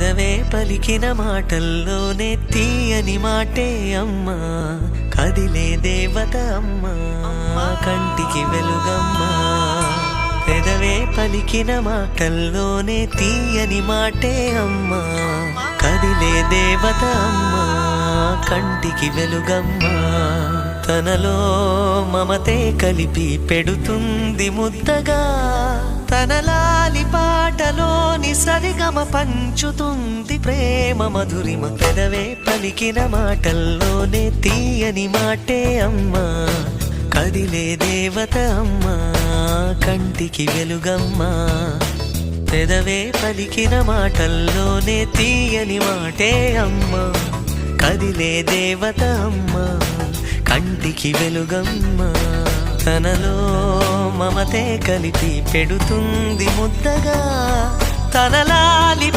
పెదవే పలికిన మాటల్లోనే తీయని మాటే అమ్మా, కదిలే దేవత అమ్మా, కంటికి వెలుగమ్మా. పెదవే పలికిన మాటల్లోనే తీయని మాటే అమ్మా, కదిలే దేవత అమ్మా, కంటికి వెలుగమ్మా. తనలో మమతే కలిపి పెడుతుంది ముద్దగా, తన లాలి పాటలోని సరిగమ పంచుతుంది ప్రేమ మధురిమ. పెదవే పలికిన మాటల్లోనే తీయని మాటే అమ్మా, కదిలే దేవత అమ్మా, కంటికి వెలుగమ్మా. పెదవే పలికిన మాటల్లోనే తీయని మాటే అమ్మా, కదిలే దేవత అమ్మా, కంటికి వెలుగమ్మా. తనలో మమతే కలిపి పెడుతుంది ముద్దగా, తన లాలి